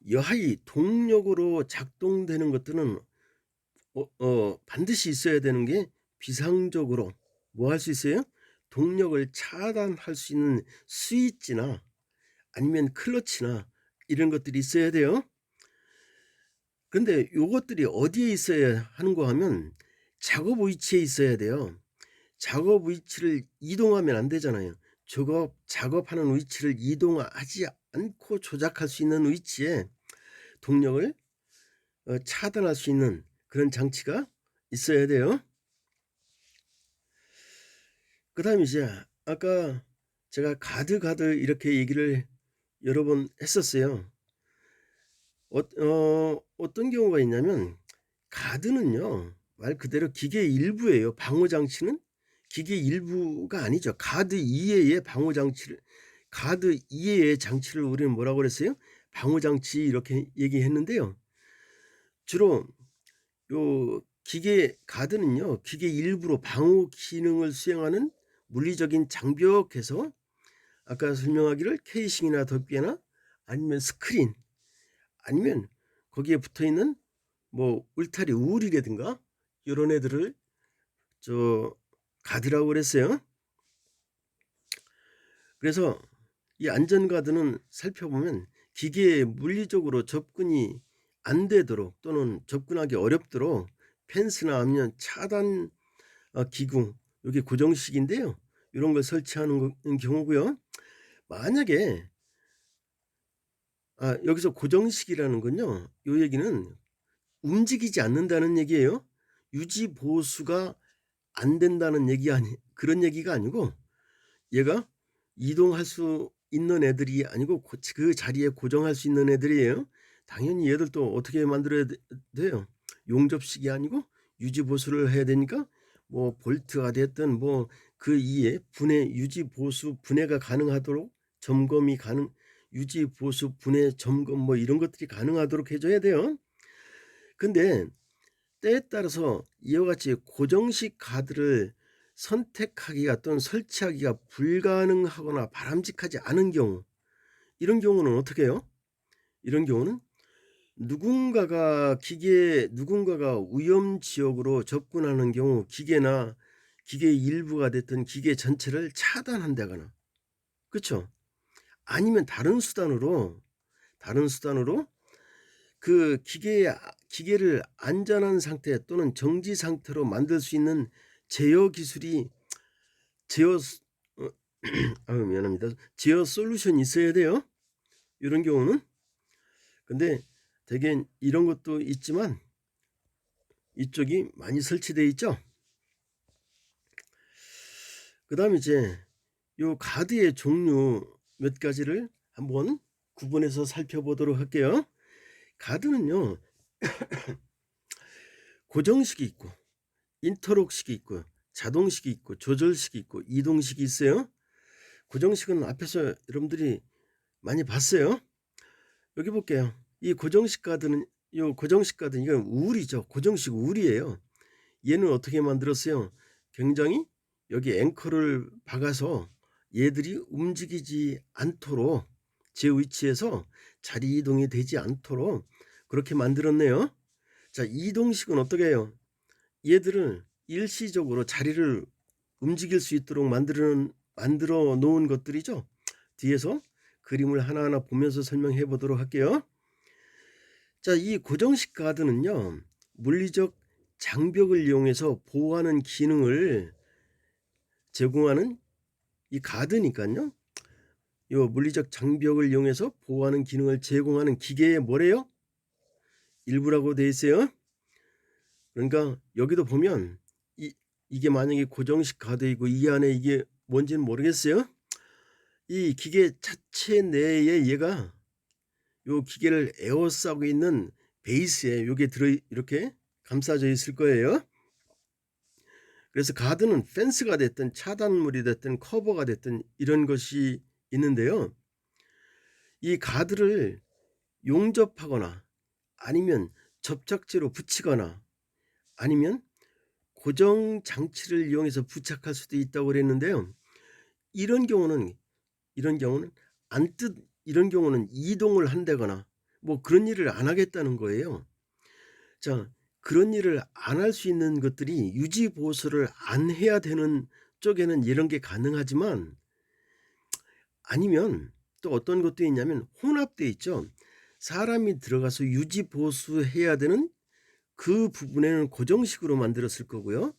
A: 여하이 동력으로 작동되는 것들은 반드시 있어야 되는 게 비상적으로 뭐 할 수 있어요? 동력을 차단할 수 있는 스위치나 아니면 클러치나 이런 것들이 있어야 돼요. 근데 요것들이 어디에 있어야 하는가 하면 작업 위치에 있어야 돼요. 작업 위치를 이동하면 안 되잖아요. 작업하는 위치를 이동하지 않고 조작할 수 있는 위치에 동력을 차단할 수 있는 그런 장치가 있어야 돼요. 그다음에 이제 아까 제가 가드 이렇게 얘기를 여러 번 했었어요. 어떤 경우가 있냐면 가드는요 말 그대로 기계의 일부예요. 방호 장치는 기계 일부가 아니죠. 가드 이외의 방호 장치를 가드 이외의 장치를 우리는 뭐라고 그랬어요? 방호 장치 이렇게 얘기했는데요. 주로 요 기계 가드는요 기계 일부로 방호 기능을 수행하는 물리적인 장벽에서 아까 설명하기를 케이싱이나 덮개나 아니면 스크린 아니면 거기에 붙어있는 뭐 울타리 우울이라든가 이런 애들을 가드라고 그랬어요. 그래서 이 안전가드는 살펴보면 기계에 물리적으로 접근이 안 되도록 또는 접근하기 어렵도록 펜스나 아니면 차단 기구 여기 고정식인데요. 이런 걸 설치하는 경우고요. 만약에 여기서 고정식이라는 건요. 요 얘기는 움직이지 않는다는 얘기예요. 유지 보수가 안 된다는 얘기 그런 얘기가 아니고 얘가 이동할 수 있는 애들이 아니고 그 자리에 고정할 수 있는 애들이에요. 당연히 얘들도 어떻게 만들어야 돼요? 용접식이 아니고 유지 보수를 해야 되니까 뭐 볼트가 됐든 뭐 그 이에 유지 보수 분해가 가능하도록 유지 보수 분해 점검 뭐 이런 것들이 가능하도록 해줘야 돼요. 근데 때에 따라서 이와 같이 고정식 가드를 선택하기가 또는 설치하기가 불가능하거나 바람직하지 않은 경우 이런 경우는 어떻게 해요? 이런 경우는 누군가가 위험 지역으로 접근하는 경우 기계나 기계의 일부가 됐든 기계 전체를 차단한다거나 그렇죠? 아니면 다른 수단으로 그 기계를 안전한 상태 또는 정지 상태로 만들 수 있는 제어 기술이 제어 미안합니다. 제어 솔루션이 있어야 돼요. 이런 경우는. 근데 대개 이런 것도 있지만 이쪽이 많이 설치되어 있죠. 그다음에 이제 요 가드의 종류 몇 가지를 한번 구분해서 살펴보도록 할게요. 가드는요. 고정식이 있고 인터록식이 있고 자동식이 있고 조절식이 있고 이동식이 있어요. 고정식은 앞에서 여러분들이 많이 봤어요. 여기 볼게요. 이 고정식 가드는 이건 우울이죠. 고정식 우울이에요. 얘는 어떻게 만들었어요? 굉장히 여기 앵커를 박아서 얘들이 움직이지 않도록 제 위치에서 자리 이동이 되지 않도록 그렇게 만들었네요. 자, 이동식은 어떻게 해요? 얘들을 일시적으로 자리를 움직일 수 있도록 만들어 놓은 것들이죠. 뒤에서 그림을 하나하나 보면서 설명해 보도록 할게요. 자, 이 고정식 가드는요, 물리적 장벽을 이용해서 보호하는 기능을 제공하는 이 가드니까요. 요 물리적 장벽을 이용해서 보호하는 기능을 제공하는 기계의 뭐래요? 일부라고 돼 있어요. 그러니까 여기도 보면 이게 만약에 고정식 가드이고 이 안에 이게 뭔지는 모르겠어요. 이 기계 자체 내에 얘가 요 기계를 에워싸고 있는 베이스에 요게 이렇게 감싸져 있을 거예요. 그래서 가드는 펜스가 됐든 차단물이 됐든 커버가 됐든 이런 것이 있는데요. 이 가드를 용접하거나 아니면 접착제로 붙이거나 아니면 고정 장치를 이용해서 부착할 수도 있다고 그랬는데요. 이런 경우는 이런 경우는 이동을 한다거나 뭐 그런 일을 안 하겠다는 거예요. 자, 그런 일을 안 할 수 있는 것들이 유지 보수를 안 해야 되는 쪽에는 이런 게 가능하지만, 아니면 또 어떤 것도 있냐면 혼합돼 있죠. 사람이 들어가서 유지 보수해야 되는 그 부분에는 고정식으로 만들었을 거고요.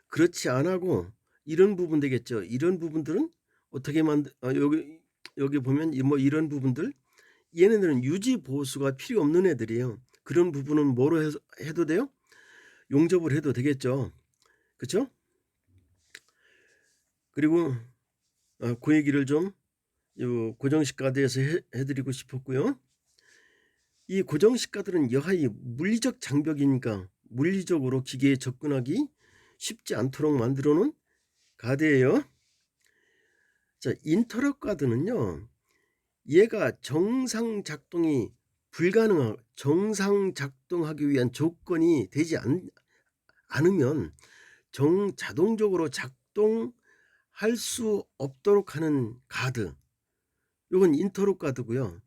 A: 그렇지 안 하고 이런 부분 되겠죠. 이런 부분들은 어떻게 여기 보면 뭐 이런 부분들, 얘네들은 유지 보수가 필요 없는 애들이에요. 그런 부분은 뭐로 해도 돼요? 용접을 해도 되겠죠. 그렇죠? 그리고 그 얘기를 좀 고정식 가드에서 해드리고 싶었고요. 이 고정식 가드는 여하이 물리적 장벽이니까 물리적으로 기계에 접근하기 쉽지 않도록 만들어 놓은 가드예요. 자, 인터럽 가드는요, 얘가 정상 작동하기 위한 조건이 되지 않으면 자동적으로 작동할 수 없도록 하는 가드, 이건 인터럽 가드고요.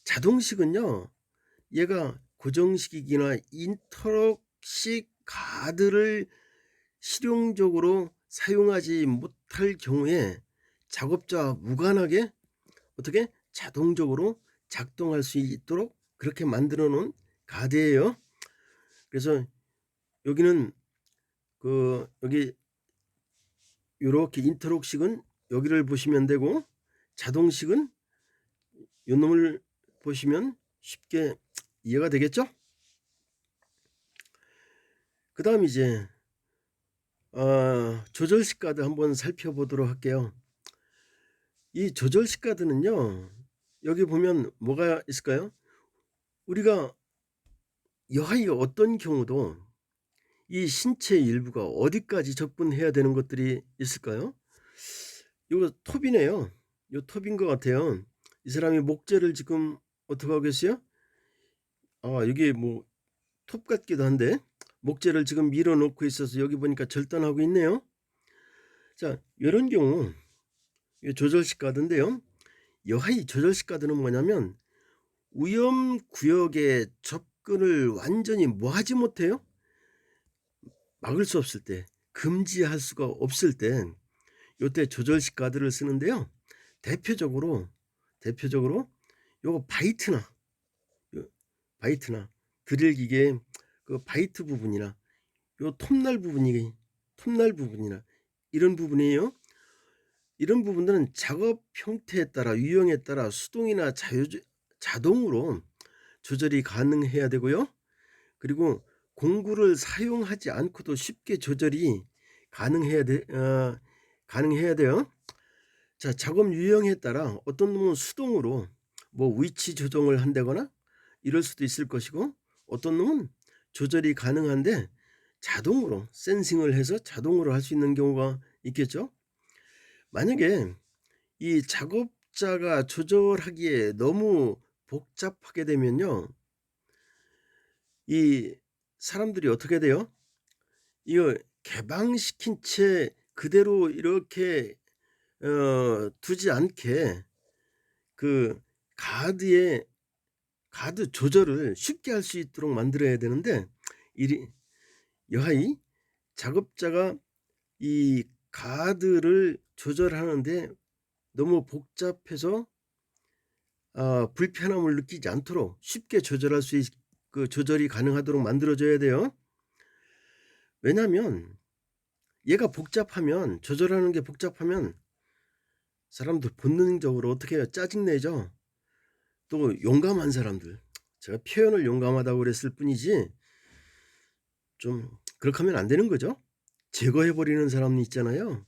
A: 자동식은요, 얘가 고정식이나 인터럽식 가드를 실용적으로 사용하지 못할 경우에 작업자와 무관하게 어떻게 자동적으로 작동할 수 있도록 그렇게 만들어 놓은 가드예요. 그래서 여기는 여기 요렇게 인터록식은 여기를 보시면 되고, 자동식은 요 놈을 보시면 쉽게 이해가 되겠죠? 그 다음 이제 조절식 가드 한번 살펴보도록 할게요. 이 조절식 가드는요, 여기 보면 뭐가 있을까요? 우리가 여하이 어떤 경우도 이 신체 일부가 어디까지 접근해야 되는 것들이 있을까요? 이거 톱이네요. 이 톱인 것 같아요. 이 사람이 목재를 지금 어떻게 하고 계세요? 이게 뭐 톱 같기도 한데 목재를 지금 밀어 놓고 있어서 여기 보니까 절단하고 있네요. 자, 이런 경우 조절식 가드인데요. 여하이 조절식 가드는 뭐냐면 위험 구역에 접근을 완전히 뭐 하지 못해요? 막을 수 없을 때, 금지할 수가 없을 때 요때 조절식 가드를 쓰는데요. 대표적으로 요거 바이트나 드릴 기계 그 바이트 부분이나 요 톱날 부분이나 이런 부분이에요. 이런 부분들은 작업 형태에 따라 유형에 따라 수동이나 자동으로 조절이 가능해야 되고요. 그리고 공구를 사용하지 않고도 쉽게 조절이 가능해야 돼요. 자, 작업 유형에 따라 어떤 놈은 수동으로 뭐 위치 조정을 한다거나 이럴 수도 있을 것이고, 어떤 놈은 조절이 가능한데 자동으로 센싱을 해서 자동으로 할 수 있는 경우가 있겠죠. 만약에 이 작업자가 조절하기에 너무 복잡하게 되면요, 이 사람들이 어떻게 돼요? 이거 개방시킨 채 그대로 이렇게 두지 않게 그 가드의 가드 조절을 쉽게 할 수 있도록 만들어야 되는데 이리 여하이 작업자가 이 가드를 조절하는데 너무 복잡해서 불편함을 느끼지 않도록 쉽게 조절할 수 그 조절이 가능하도록 만들어 줘야 돼요. 왜냐하면 얘가 복잡하면 조절하는 게 복잡하면 사람들 본능적으로 어떻게 해요? 짜증내죠. 또 용감한 사람들, 제가 표현을 용감하다고 그랬을 뿐이지 좀 그렇게 하면 안 되는 거죠. 제거해 버리는 사람 있잖아요.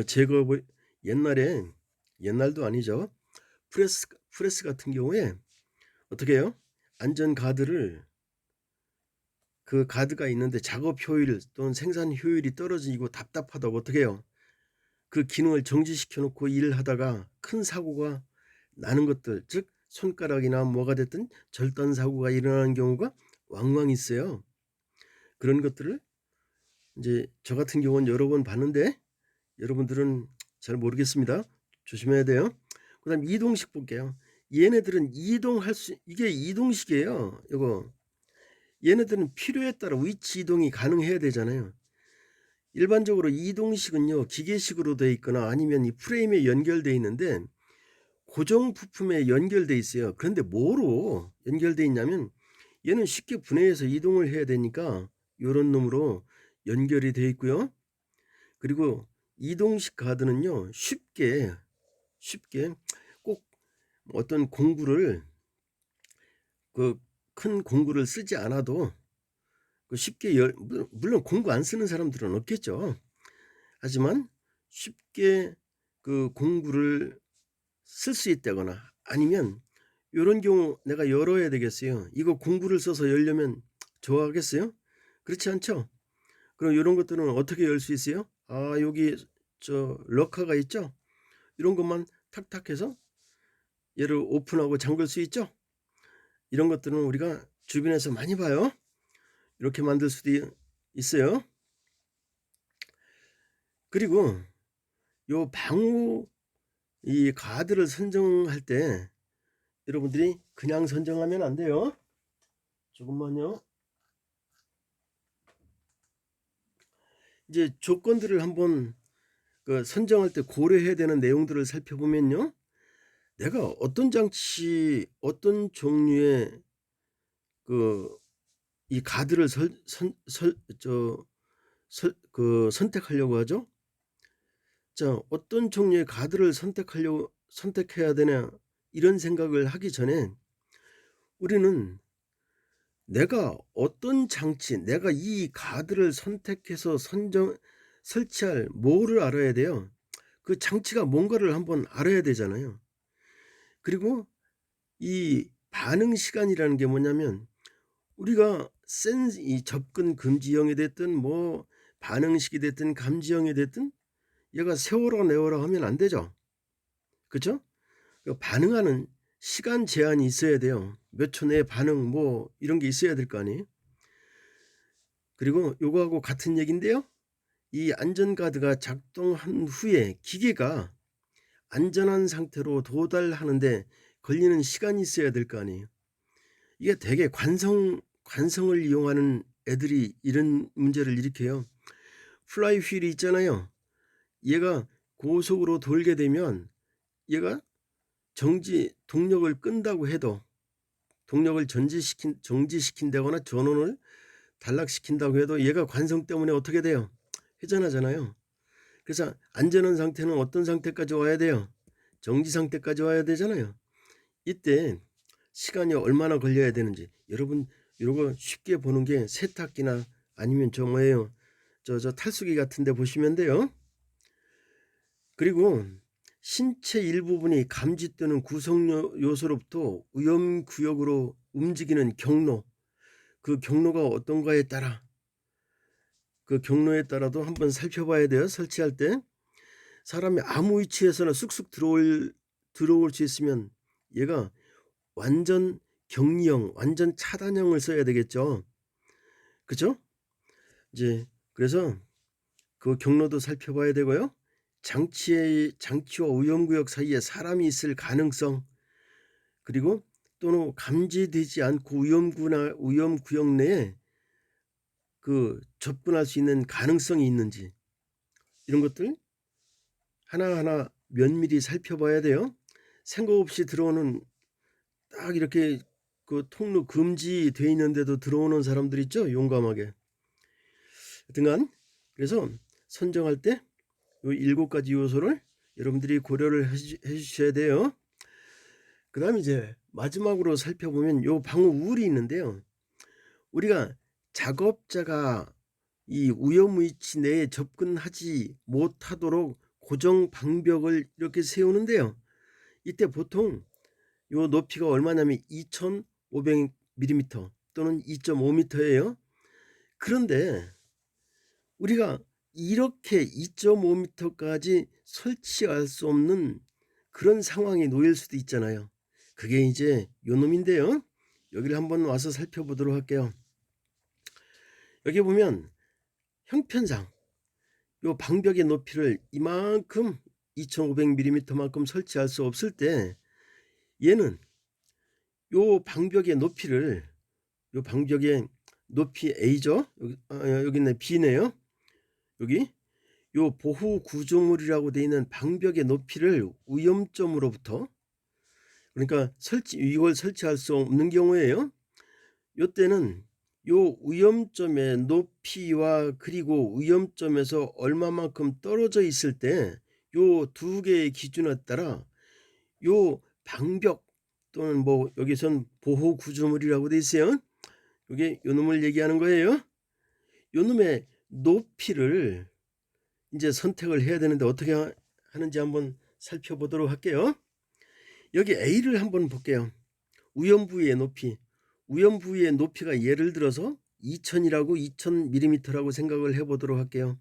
A: 제거 옛날에 옛날도 아니죠. 프레스 같은 경우에 어떻게 해요? 안전 가드를 그 가드가 있는데 작업 효율 또는 생산 효율이 떨어지고 답답하다고 어떻게 해요? 그 기능을 정지시켜 놓고 일을 하다가 큰 사고가 나는 것들, 즉 손가락이나 뭐가 됐든 절단 사고가 일어나는 경우가 왕왕 있어요. 그런 것들을 이제 저 같은 경우는 여러 번 봤는데 여러분들은 잘 모르겠습니다. 조심해야 돼요. 그다음 이동식 볼게요. 얘네들은 이동할 수 이게 이동식이에요. 이거 얘네들은 필요에 따라 위치 이동이 가능해야 되잖아요. 일반적으로 이동식은요 기계식으로 되어 있거나 아니면 이 프레임에 연결되어 있는데 고정 부품에 연결되어 있어요. 그런데 뭐로 연결되어 있냐면 얘는 쉽게 분해해서 이동을 해야 되니까 요런 놈으로 연결이 되어 있고요. 그리고 이동식 가드는요 쉽게 꼭 어떤 공구를 그 큰 공구를 쓰지 않아도 쉽게 물론 공구 안 쓰는 사람들은 없겠죠. 하지만 쉽게 그 공구를 쓸 수 있다거나 아니면 요런 경우 내가 열어야 되겠어요. 이거 공구를 써서 열려면 좋아하겠어요? 그렇지 않죠? 그럼 요런 것들은 어떻게 열 수 있어요? 여기 저 럭커가 있죠? 이런 것만 탁탁 해서 얘를 오픈하고 잠글 수 있죠? 이런 것들은 우리가 주변에서 많이 봐요. 이렇게 만들 수도 있어요. 그리고 요 방호 이 가드를 선정할 때 여러분들이 그냥 선정하면 안 돼요. 조금만요. 이제 조건들을 한번 그 선정할 때 고려해야 되는 내용들을 살펴보면요. 내가 어떤 장치, 어떤 종류의 그 이 가드를 선택하려고 하죠. 자, 어떤 종류의 가드를 선택해야 되냐 이런 생각을 하기 전에 우리는 내가 어떤 장치, 내가 이 가드를 선택해서 설치할 뭐를 알아야 돼요. 그 장치가 뭔가를 한번 알아야 되잖아요. 그리고 이 반응 시간이라는 게 뭐냐면 우리가 이 접근 금지형이 됐든 뭐 반응식이 됐든 감지형이 됐든 얘가 세워라 내워라 하면 안 되죠. 그렇죠? 반응하는 시간 제한이 있어야 돼요. 몇 초 내에 반응 뭐 이런 게 있어야 될 거 아니에요. 그리고 요거하고 같은 얘기인데요. 이 안전가드가 작동한 후에 기계가 안전한 상태로 도달하는데 걸리는 시간이 있어야 될 거 아니에요. 이게 되게 관성을 이용하는 애들이 이런 문제를 일으켜요. 플라이 휠이 있잖아요. 얘가 고속으로 돌게 되면 얘가 동력을 끈다고 해도 동력을 정지시킨다거나 전원을 단락시킨다고 해도 얘가 관성 때문에 어떻게 돼요? 회전하잖아요. 그래서 안전한 상태는 어떤 상태까지 와야 돼요? 정지 상태까지 와야 되잖아요. 이때 시간이 얼마나 걸려야 되는지 여러분 이거 쉽게 보는 게 세탁기나 아니면 저 뭐예요? 저 탈수기 같은 데 보시면 돼요. 그리고 신체 일부분이 감지되는 구성 요소로부터 위험 구역으로 움직이는 경로, 그 경로가 어떤가에 따라 그 경로에 따라도 한번 살펴봐야 돼요. 설치할 때 사람이 아무 위치에서나 쑥쑥 들어올 수 있으면 얘가 완전 격리형, 완전 차단형을 써야 되겠죠. 그죠? 이제 그래서 그 경로도 살펴봐야 되고요. 장치와 오염구역 사이에 사람이 있을 가능성, 그리고 또는 감지되지 않고 오염구역 내에 접근할 수 있는 가능성이 있는지, 이런 것들 하나하나 면밀히 살펴봐야 돼요. 생각 없이 들어오는, 딱 이렇게 통로 금지돼 있는데도 들어오는 사람들 있죠, 용감하게. 하여튼간 그래서 선정할 때 요 7가지 요소를 여러분들이 고려를 해주셔야 돼요. 그 다음에 이제 마지막으로 살펴보면 요 방호 우울이 있는데요. 우리가 작업자가 이 위험 위치 내에 접근하지 못하도록 고정 방벽을 이렇게 세우는데요. 이때 보통 요 높이가 얼마냐면 2500mm 또는 2.5m예요. 그런데 우리가 이렇게 2.5m까지 설치할 수 없는 그런 상황에 놓일 수도 있잖아요. 그게 이제 요 놈인데요. 여기를 한번 와서 살펴보도록 할게요. 여기 보면 형편상 요 방벽의 높이를 이만큼 2500mm만큼 설치할 수 없을 때, 얘는 요 방벽의 높이를, 요 방벽의 높이 A죠. 여기 있네, B네요. 여기 요 보호 구조물이라고 되어 있는 방벽의 높이를 위험점으로부터, 그러니까 이걸 설치할 수 없는 경우에요. 요때는 요 위험점의 높이와 그리고 위험점에서 얼마만큼 떨어져 있을 때 요 두 개의 기준에 따라 요 방벽 또는 뭐 여기선 보호 구조물이라고 돼 있어요. 요게 요 놈을 얘기하는 거예요. 요 놈의 높이를 이제 선택을 해야 되는데 어떻게 하는지 한번 살펴보도록 할게요. 여기 A를 한번 볼게요. 위험 부위의 높이. 위험 부위의 높이가 예를 들어서 2000이라고 2000mm라고 생각을 해보도록 할게요.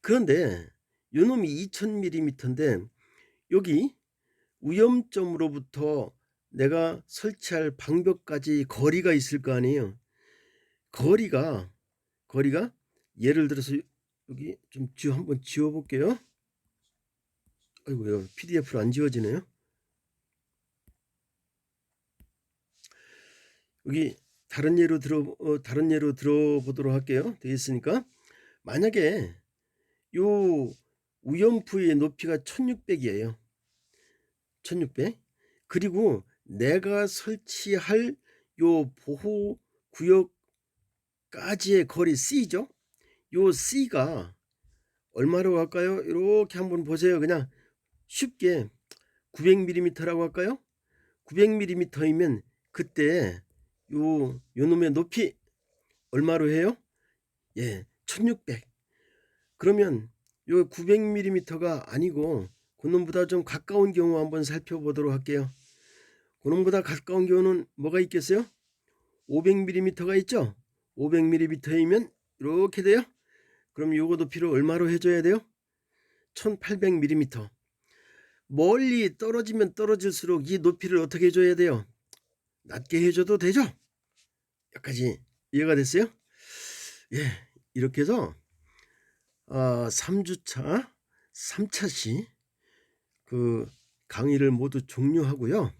A: 그런데 요 놈이 2000mm인데 여기 위험점으로부터 내가 설치할 방벽까지 거리가 있을 거 아니에요. 거리가 예를 들어서 여기 좀 한번 지워볼게요. 아이고요, PDF로 안 지워지네요. 여기 다른 예로 들어보도록 할게요. 되어 있으니까, 만약에 요 위험부위의 높이가 1600이에요. 1600. 그리고 내가 설치할 요 보호 구역까지의 거리 C죠. 요 C가 얼마라고 할까요? 이렇게 한번 보세요. 그냥 쉽게 900mm라고 할까요? 900mm이면 그때 요 놈의 높이 얼마로 해요? 예, 1600. 그러면 요 900mm가 아니고 그놈보다 좀 가까운 경우 한번 살펴보도록 할게요. 그놈보다 가까운 경우는 뭐가 있겠어요? 500mm가 있죠? 500mm이면 이렇게 돼요. 그럼 요거 높이를 얼마로 해줘야 돼요? 1800mm. 멀리 떨어지면 떨어질수록 이 높이를 어떻게 해줘야 돼요? 낮게 해줘도 되죠? 여기까지 이해가 됐어요? 예, 이렇게 해서 3주차 3차시 강의를 모두 종료하고요.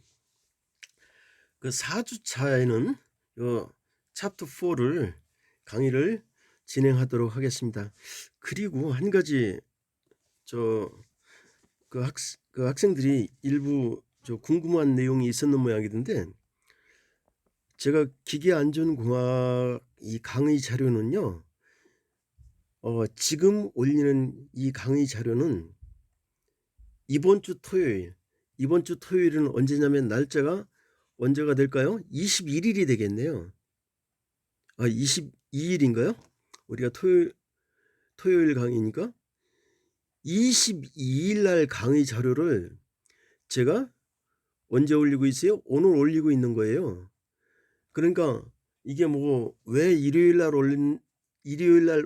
A: 4주차에는 요 챕터 4를 강의를 진행하도록 하겠습니다. 그리고 한 가지 학생들이 일부 궁금한 내용이 있었는 모양이던데, 제가 기계안전공학 이 강의 자료는요, 지금 올리는 이 강의 자료는 이번 주 토요일은 언제냐면 날짜가 언제가 될까요? 21일이 되겠네요. 22일인가요? 우리가 토요일 강의니까 22일 날 강의 자료를 제가 언제 올리고 있어요? 오늘 올리고 있는 거예요. 그러니까 이게 뭐 왜 일요일 날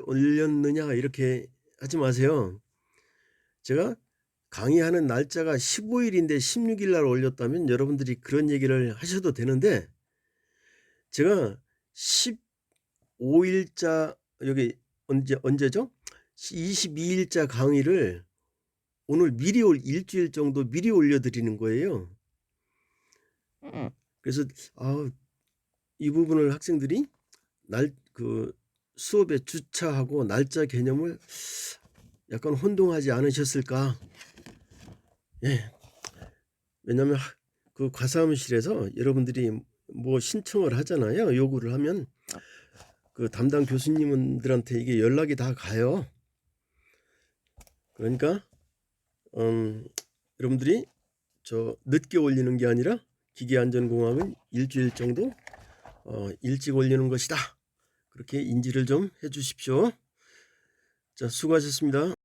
A: 올렸느냐 이렇게 하지 마세요. 제가 강의하는 날짜가 15일인데 16일 날 올렸다면 여러분들이 그런 얘기를 하셔도 되는데, 제가 15일자 여기 언제죠? 22일자 강의를 오늘 미리 일주일 정도 미리 올려드리는 거예요. 그래서 이 부분을 학생들이 수업의 주차하고 날짜 개념을 약간 혼동하지 않으셨을까? 예. 왜냐하면 그 과사무실에서 여러분들이 뭐 신청을 하잖아요. 요구를 하면 그 담당 교수님들한테 이게 연락이 다 가요. 그러니까 여러분들이 늦게 올리는 게 아니라 기계안전공학은 일주일 정도 일찍 올리는 것이다. 그렇게 인지를 좀 해주십시오. 자, 수고하셨습니다.